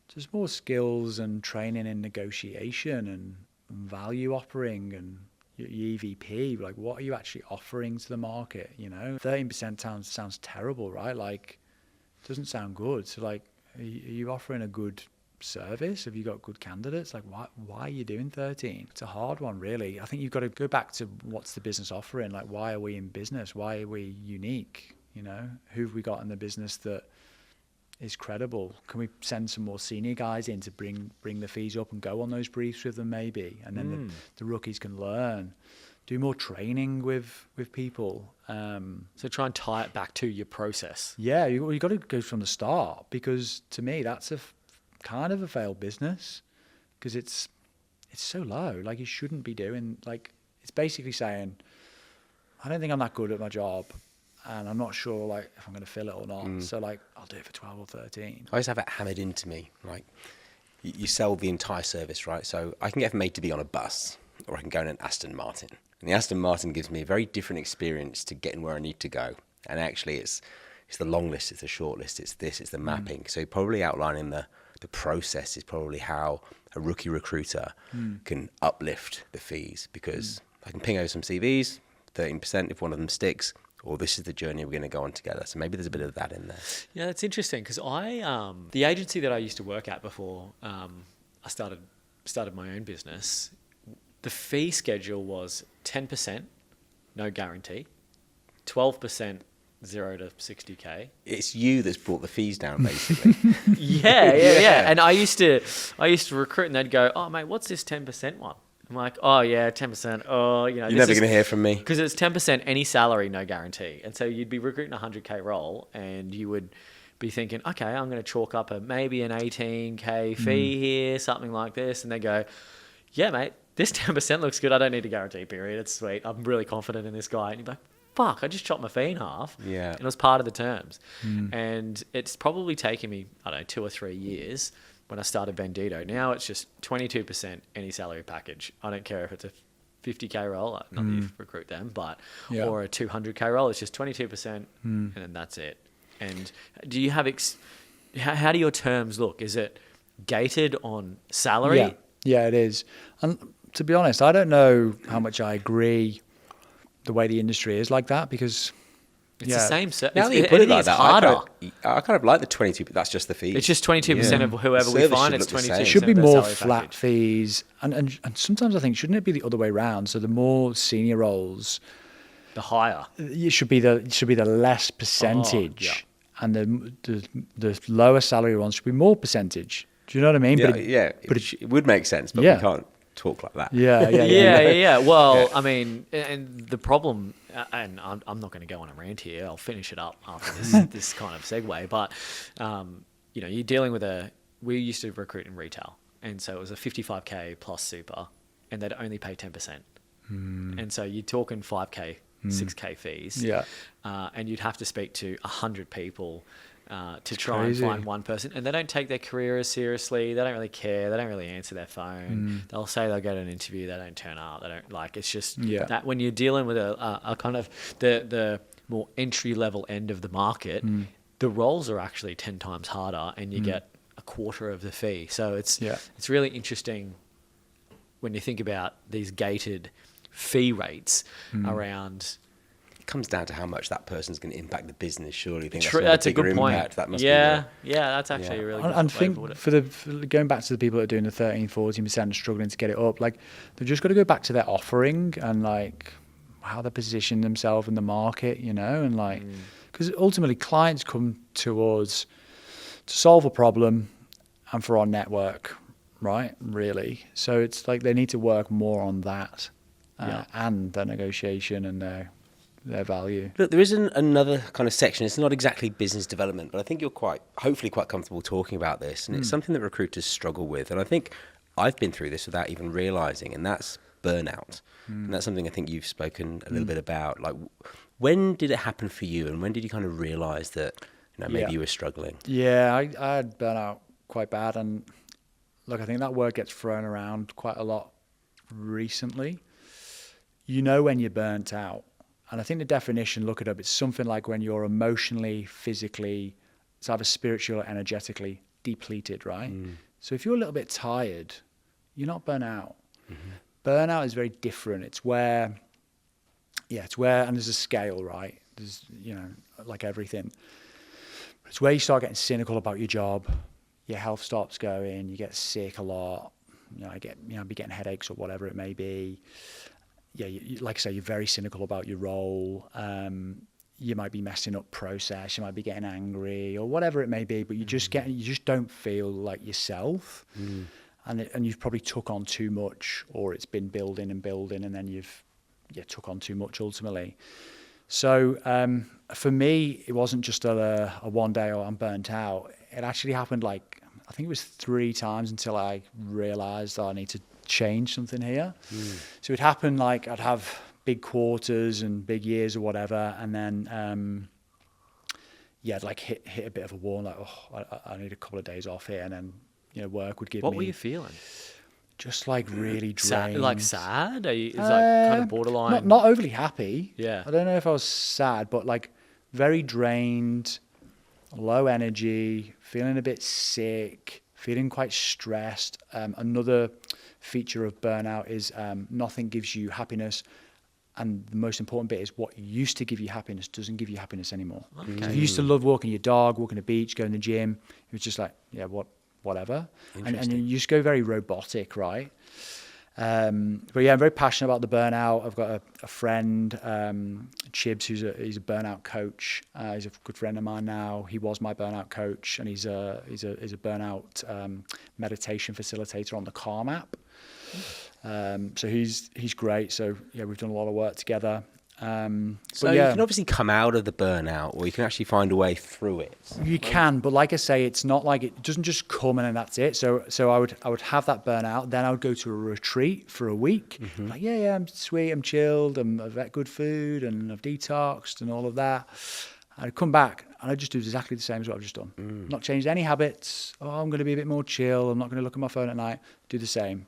Just more skills and training in negotiation and value offering and your EVP. Like, what are you actually offering to the market? 13% sounds terrible, right? Like, it doesn't sound good. So, like, are you offering a good service? Have you got good candidates? Like, why are you doing 13? It's a hard one, really. I think you've got to go back to what's the business offering? Like, why are we in business? Why are we unique? Who have we got in the business that is credible? Can we send some more senior guys in to bring the fees up and go on those briefs with them maybe? And then the rookies can learn. Do more training with people. So try and tie it back to your process. Yeah, you got to go from the start, because to me that's a kind of a failed business, because it's so low. Like, you shouldn't be doing, like, it's basically saying, I don't think I'm that good at my job, and I'm not sure like if I'm going to fill it or not. So like, I'll do it for 12 or 13. I always have it hammered into me, like you sell the entire service, right? So I can get made to be on a bus, or I can go in an Aston Martin. And the Aston Martin gives me a very different experience to getting where I need to go. and actually it's the long list, it's the short list, it's this, it's the mapping. So probably outlining the process is probably how a rookie recruiter can uplift the fees, because I can ping over some CVs, 13% if one of them sticks, or this is the journey we're going to go on together. So maybe there's a bit of that in there. Yeah, that's interesting, because the agency that I used to work at before I started my own business, the fee schedule was 10%, no guarantee, 12%, 0 to 60K. It's you that's brought the fees down, basically. Yeah. And I used to recruit, and they'd go, "Oh, mate, what's this 10% one?" I'm like, "Oh, yeah, 10%. Oh, You're never going to hear from me. Because it's 10% any salary, no guarantee." And so you'd be recruiting a 100K role, and you would be thinking, "Okay, I'm going to chalk up maybe an 18K fee here, something like this." And they go, "Yeah, mate, this 10% looks good. I don't need a guarantee period. It's sweet. I'm really confident in this guy." And you're like, fuck, I just chopped my fee in half. Yeah. And it was part of the terms. And it's probably taken me, I don't know, 2 or 3 years when I started Bandito. Now it's just 22% any salary package. I don't care if it's a 50K role, not that you recruit them, but, or a 200K role, it's just 22% and then that's it. And do you have, how do your terms look? Is it gated on salary? Yeah, it is. And to be honest, I don't know how much I agree the way the industry is like that, because it's the same. Now that you put it like that, harder. I kind of like the 22, but that's just the fees. It's just 22% of whoever we find. It's 22%. It should be more flat fees, and sometimes I think, shouldn't it be the other way around? So the more senior roles, the higher. It should be the less percentage, and the lower salary ones should be more percentage. Do you know what I mean? Yeah, but it would make sense, but we can't talk like that. Yeah. Well, I mean, and the problem, and I'm not going to go on a rant here. I'll finish it up after this kind of segue. But you're dealing with we used to recruit in retail, and so it was a 55K plus super, and they'd only pay 10%, and so you're talking 5K, 6K fees, and you'd have to speak to 100 people. To try and find one person, and they don't take their career as seriously. They don't really care. They don't really answer their phone. They'll say they'll get an interview. They don't turn up. They don't it's just that when you're dealing with a kind of the more entry level end of the market, the roles are actually 10 times harder, and you get a quarter of the fee. So it's really interesting when you think about these gated fee rates around. Comes down to how much that person's going to impact the business. Surely, that's a good point. That must be that's actually a really good and think for going back to the people that are doing the 13-14% and struggling to get it up, like they've just got to go back to their offering and like how they position themselves in the market, and like because ultimately clients come to us to solve a problem and for our network, right? Really, so it's like they need to work more on that and their negotiation and their value. Look, there is another kind of section. It's not exactly business development, but I think you're hopefully quite comfortable talking about this. And it's something that recruiters struggle with. And I think I've been through this without even realizing, and that's burnout. And that's something I think you've spoken a little bit about. Like, when did it happen for you? And when did you kind of realize that, maybe you were struggling? Yeah, I had burnout quite bad. And look, I think that word gets thrown around quite a lot recently. When you're burnt out. And I think the definition, look it up, it's something like when you're emotionally, physically, it's either spiritually or energetically depleted, right? So if you're a little bit tired, you're not burnt out. Burnout is very different. It's where, and there's a scale, right? There's, like everything. It's where you start getting cynical about your job, your health stops going, you get sick a lot, be getting headaches or whatever it may be. Like I say, you're very cynical about your role. You might be messing up process. You might be getting angry or whatever it may be. But you just don't feel like yourself, and you've probably took on too much, or it's been building, and then you've took on too much ultimately. So for me, it wasn't just a one day, I'm burnt out. It actually happened I think it was 3 times until I realised I need to change something here. So it happened I'd have big quarters and big years or whatever, and then hit a bit of a wall, I need a couple of days off here, and then work would give me. What were you feeling? Just really drained. Sad? Is kind of borderline? Not overly happy. Yeah. I don't know if I was sad, but very drained, low energy, feeling a bit sick, feeling quite stressed. Another feature of burnout is nothing gives you happiness. And the most important bit is what used to give you happiness doesn't give you happiness anymore. Okay. So if you used to love walking your dog, walking the beach, going to the gym, it was just like, yeah, whatever. And you just go very robotic, right? But yeah, I'm very passionate about the burnout. I've got a friend, Chibs, he's a burnout coach. He's a good friend of mine now. He was my burnout coach, and he's a burnout meditation facilitator on the COAR app. So he's great. So yeah, we've done a lot of work together. So you can obviously come out of the burnout, or you can actually find a way through it. You can, but like I say, it's not like it doesn't just come in and that's it. So I would have that burnout, then I would go to a retreat for a week. Mm-hmm. Like I'm sweet, I'm chilled, I've got good food, and I've detoxed and all of that. I'd come back and I'd just do exactly the same as what I've just done. Not changed any habits. I'm going to be a bit more chill. I'm not going to look at my phone at night. Do the same.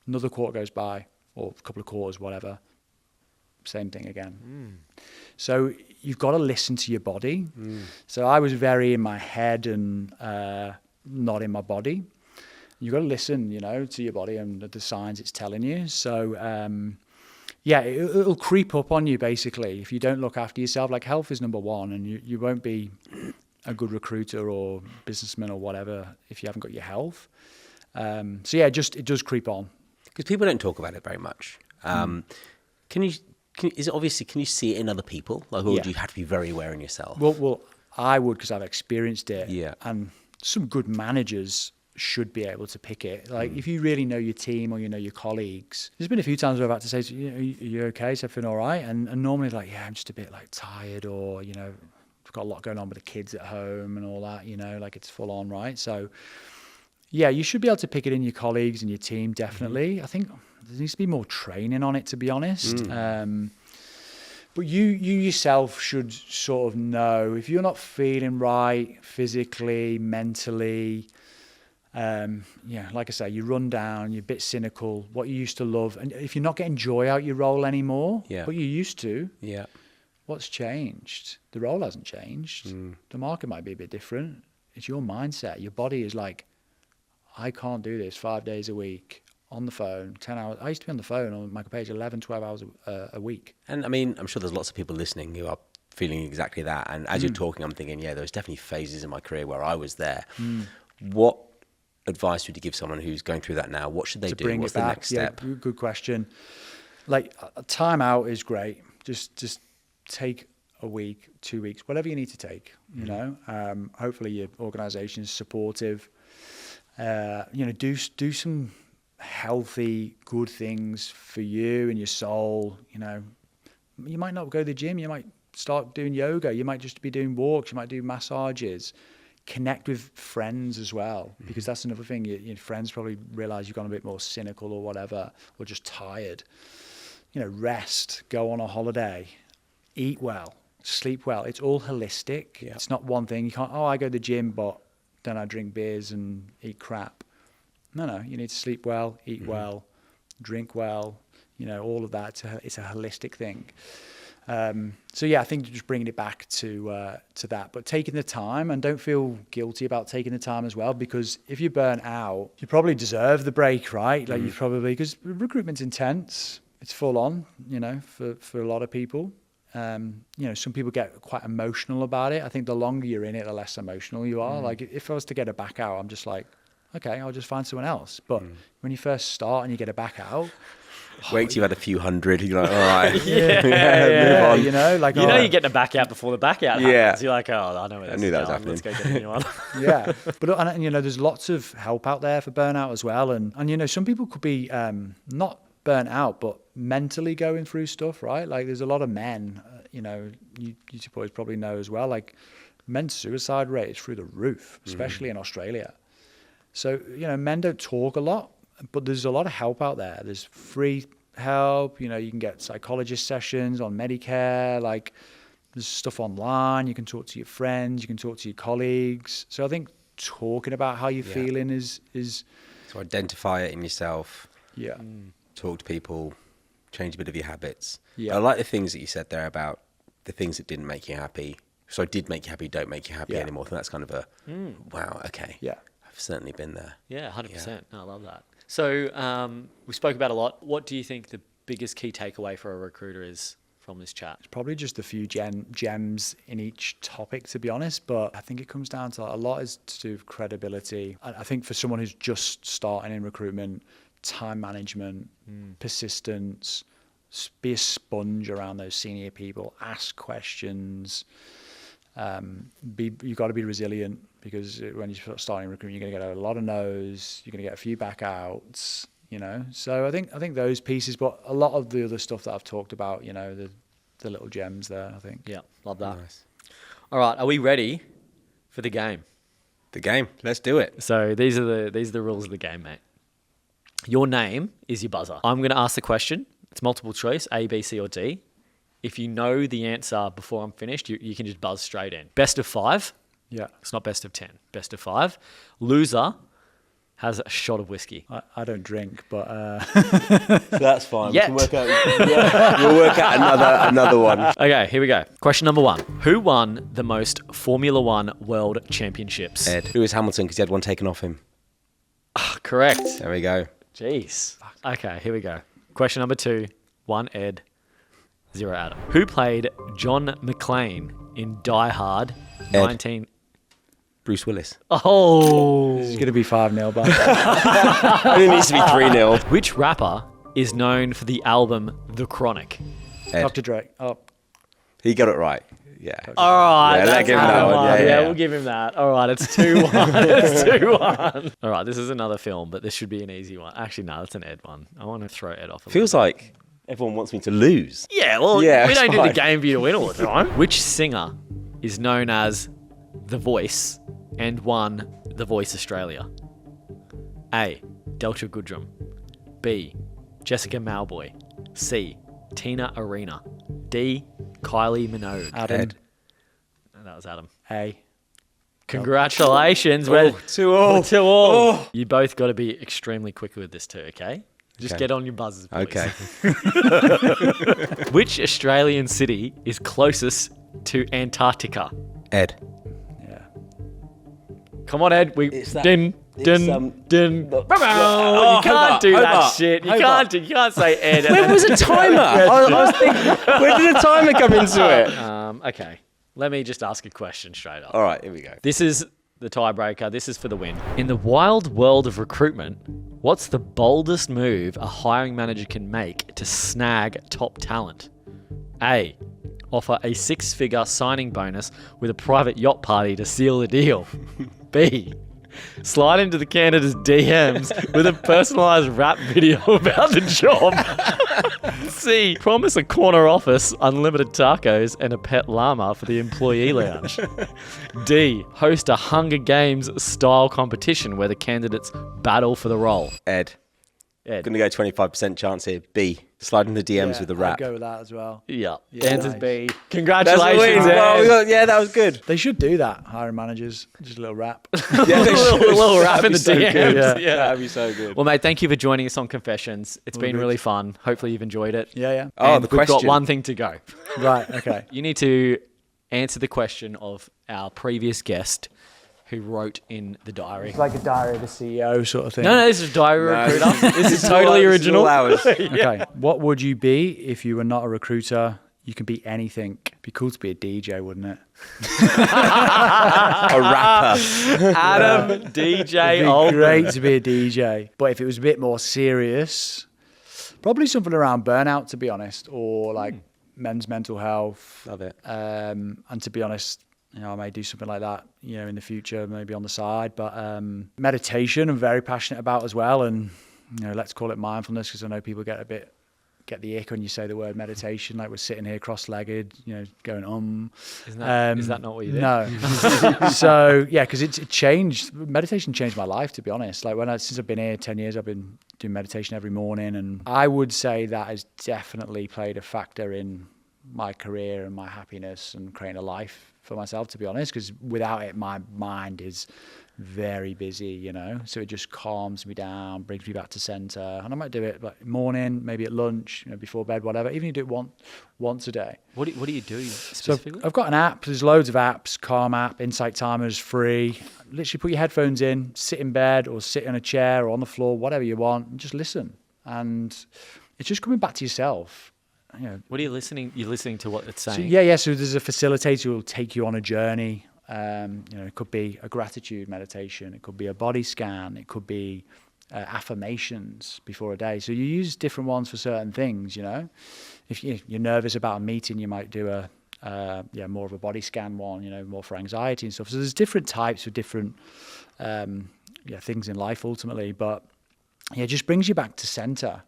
Another quarter goes by, or a couple of quarters, whatever. Same thing again. So you've got to listen to your body. So I was very in my head and not in my body. You've got to listen, to your body and the signs it's telling you. So it'll creep up on you basically if you don't look after yourself. Like, health is number one, and you won't be a good recruiter or businessman or whatever if you haven't got your health. It does creep on. Because people don't talk about it very much. Can you see it in other people? Like, or do you have to be very aware in yourself? Well, I would, because I've experienced it. Yeah. And some good managers should be able to pick it. Like, if you really know your team or your colleagues, there's been a few times where I've had to say, are you okay? Is everything all right? And normally, like, I'm just a bit like tired, or I've got a lot going on with the kids at home and all that. Like, it's full on, right? So. Yeah, you should be able to pick it in your colleagues and your team, definitely. I think there needs to be more training on it, to be honest. But you yourself should sort of know if you're not feeling right physically, mentally. Like I say, you run down, you're a bit cynical, what you used to love. And if you're not getting joy out your role anymore, but you used to, what's changed? The role hasn't changed. The market might be a bit different. It's your mindset. Your body is like, I can't do this 5 days a week on the phone, 10 hours. I used to be on the phone on Michael Page 11, 12 hours a week. And I mean, I'm sure there's lots of people listening who are feeling exactly that. And as you're talking, I'm thinking, there was definitely phases in my career where I was there. What advice would you give someone who's going through that now? What should they do? What's the next step? Yeah, good question. Like, a time out is great. Just take a week, 2 weeks, whatever you need to take, hopefully your organization is supportive. Do some healthy, good things for you and your soul. You might not go to the gym. You might start doing yoga. You might just be doing walks. You might do massages. Connect with friends as well, because that's another thing. Your friends probably realize you've gone a bit more cynical or whatever, or just tired. Rest, go on a holiday, eat well, sleep well. It's all holistic. Yeah. It's not one thing. You can't, I go to the gym, but then I drink beers and eat crap. No, you need to sleep well, eat well, drink well, all of that. It's a holistic thing. I think just bringing it back to that, but taking the time, and don't feel guilty about taking the time as well, because if you burn out, you probably deserve the break, right? Like, because recruitment's intense. It's full on, for a lot of people. Some people get quite emotional about it. I think the longer you're in it, the less emotional you are. Like, if I was to get a back out, I'm just like, okay, I'll just find someone else. But when you first start and you get a back out, wait till you've had a few hundred, you're like, all right. Move on. You're getting a back out before the back out happens. You're like, I know where this I knew is that was going. happening. Let's go get a new one. Yeah. But there's lots of help out there for burnout as well. And some people could be not burnt out, but mentally going through stuff, right? Like, there's a lot of men, you boys probably know as well, like, men's suicide rate is through the roof, especially in Australia. So, men don't talk a lot, but there's a lot of help out there. There's free help, you can get psychologist sessions on Medicare, like, there's stuff online, you can talk to your friends, you can talk to your colleagues. So I think talking about how you're feeling is... So identify it in yourself. Yeah. Talk to people, change a bit of your habits. Yeah. I like the things that you said there about the things that didn't make you happy. So did make you happy, don't make you happy Yeah. anymore. I think that's kind of a, wow, okay. Yeah. I've certainly been there. Yeah, 100%. No, I love that. So we spoke about a lot. What do you think the biggest key takeaway for a recruiter is from this chat? Probably just a few gems in each topic, to be honest. But I think it comes down to a lot is to do with credibility. I think for someone who's just starting in recruitment, time management, persistence, be a sponge around those senior people, ask questions. You've got to be resilient, because when you're starting recruitment, you're going to get a lot of no's, you're going to get a few back outs, you know. So I think those pieces, but a lot of the other stuff that I've talked about, you know, the little gems there, I think. Yeah, love that. Nice. All right, are we ready for the game? The game. Let's do it. So these are the rules of the game, mate. Your name is your buzzer. I'm going to ask the question. It's multiple choice, A, B, C, or D. If you know the answer before I'm finished, you can just buzz straight in. Best of 5. Yeah. It's not best of 10. Best of 5. Loser has a shot of whiskey. I don't drink, but That's fine. Yet. We can we'll work out another one. Okay, here we go. Question number 1. Who won the most Formula One World Championships? Ed. Who is Hamilton? Because he had one taken off him. Correct. There we go. Jeez. Okay, here we go. Question number 2. 1 Ed, 0 Adam. Who played John McClane in Die Hard 19... Bruce Willis. Oh! it's going to be 5-0, but It needs to be 3-0. Which rapper is known for the album The Chronic? Ed. Dr. Dre. Oh, He got it right. Yeah. All right, Yeah, that's give him that Adam one. one. Yeah. We'll give him that. All right, it's 2-1. It's 2-1. All right, this is another film, but this should be an easy one. Actually, no, it's an Ed one. I want to throw Ed off. Feels like everyone wants me to lose. Yeah, well, Yeah, we it's don't do the fine. game for you to win all the time. Which singer is known as The Voice and won The Voice Australia? A. Delta Goodrum. B. Jessica Mauboy. C. Tina Arena. D. Kylie Minogue. Adam. Ed. That was Adam. A. Congratulations. Oh, We're 2-all. 2-all. Oh. You both got to be extremely quick with this too, okay? Just Okay. get on your buzzers, please. Okay. Which Australian city is closest to Antarctica? Ed. Yeah. Come on, Ed. It's that- Din. it's, Din. oh, you can't Hobart, do that Hobart, shit. You Hobart. can't say Ed. Where was a timer? I was thinking, where did a timer come into it? Okay. Let me just ask a question straight up. All right, here we go. This is the tiebreaker. This is for the win. In the wild world of recruitment, what's the boldest move a hiring manager can make to snag top talent? A. Offer a 6-figure signing bonus with a private yacht party to seal the deal. B. Slide into the candidate's DMs with a personalized rap video about the job. C. Promise a corner office, unlimited tacos, and a pet llama for the employee lounge. D. Host a Hunger Games style competition where the candidates battle for the role. Ed. Ed. Going to go 25% chance here. B. Slide in the DMs with the I'd rap. go with that as well. Yeah. Yeah, Answer's nice. B. That's a Congratulations, win. Well, Ed. yeah, that was good. They should do that, hiring managers. Just a little rap. Yeah, they should. little rap in That'd the be so DMs. good. Yeah. That'd be so good. Well, mate, thank you for joining us on Confessions. It's been good. really fun. Hopefully you've enjoyed it. Yeah, yeah. Oh, And the we've got question. one thing to go. Right, okay. You need to answer the question of our previous guest who wrote in the diary. It's like a diary of the CEO sort of thing. No, this is Diary Recruiter. This is all- totally this is all original. ours. Okay. What would you be if you were not a recruiter? You can be anything. Be cool to be a DJ, wouldn't it? A rapper. Adam, DJ, It'd be Oldman. great to be a DJ. But if it was a bit more serious, probably something around burnout, to be honest, or like men's mental health. Love it. And to be honest, you know, I may do something like that, you know, in the future, maybe on the side. But meditation, I'm very passionate about as well. And, you know, let's call it mindfulness, because I know people get the ick when you say the word meditation, like we're sitting here cross-legged, you know, going Is that not what you did? No. So yeah, because it changed. Meditation changed my life, to be honest. Like since I've been here 10 years, I've been doing meditation every morning, and I would say that has definitely played a factor in my career and my happiness and creating a life for myself, to be honest. Because without it, my mind is very busy, you know, so it just calms me down, brings me back to center. And I might do it like morning, maybe at lunch, you know, before bed, whatever. Even if you do it once a day. What do you do specifically? So I've got an app. There's loads of apps. Calm app, Insight Timer's free. Literally put your headphones in, sit in bed or sit in a chair or on the floor, whatever you want, and just listen. And it's just coming back to yourself. You know, What are you listening? You're listening to what it's saying. so yeah. So there's a facilitator who will take you on a journey. You know, it could be a gratitude meditation. It could be a body scan. It could be affirmations before a day. So you use different ones for certain things. You know, if you're nervous about a meeting, you might do more of a body scan one. You know, more for anxiety and stuff. So there's different types of different things in life ultimately. But yeah, it just brings you back to center.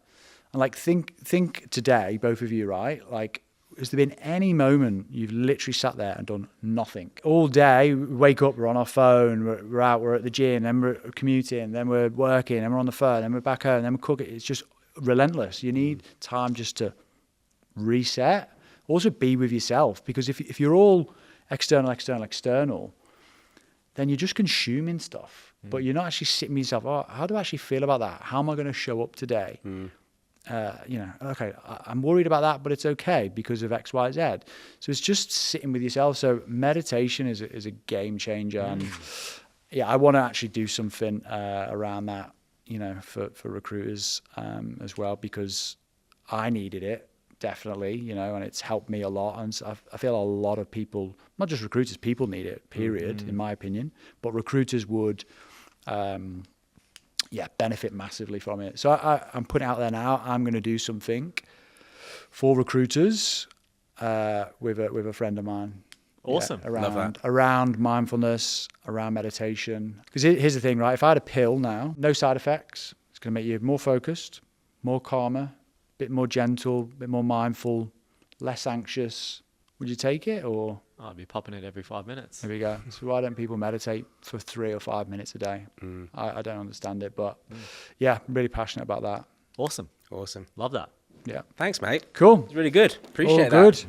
And like think today, both of you, right? Like, has there been any moment you've literally sat there and done nothing? All day, we wake up, we're on our phone, we're out, we're at the gym, then we're commuting, then we're working, then we're on the phone, then we're back home, then we're cooking. It's just relentless. You need time just to reset. Also be with yourself, because if you're all external, then you're just consuming stuff, but you're not actually sitting with yourself. Oh, how do I actually feel about that? How am I going to show up today? Okay, I'm worried about that, but it's okay because of X, Y, Z. So it's just sitting with yourself. So meditation is a game changer. And yeah, I want to actually do something around that, you know, for recruiters as well, because I needed it, definitely, you know, and it's helped me a lot. And so I feel a lot of people, not just recruiters, people need it, period, in my opinion. But recruiters would benefit massively from it. So I'm putting it out there now. I'm going to do something for recruiters with a friend of mine. Awesome. Around mindfulness, around meditation. Because here's the thing, right? If I had a pill now, no side effects, it's going to make you more focused, more calmer, a bit more gentle, a bit more mindful, less anxious. Would you take it, or? I'd be popping it every 5 minutes. There we go. So why don't people meditate for 3 or 5 minutes a day? I don't understand it, but yeah, I'm really passionate about that. Awesome. Awesome. Love that. Yeah. Thanks, mate. Cool. It's really good. Appreciate All that. good.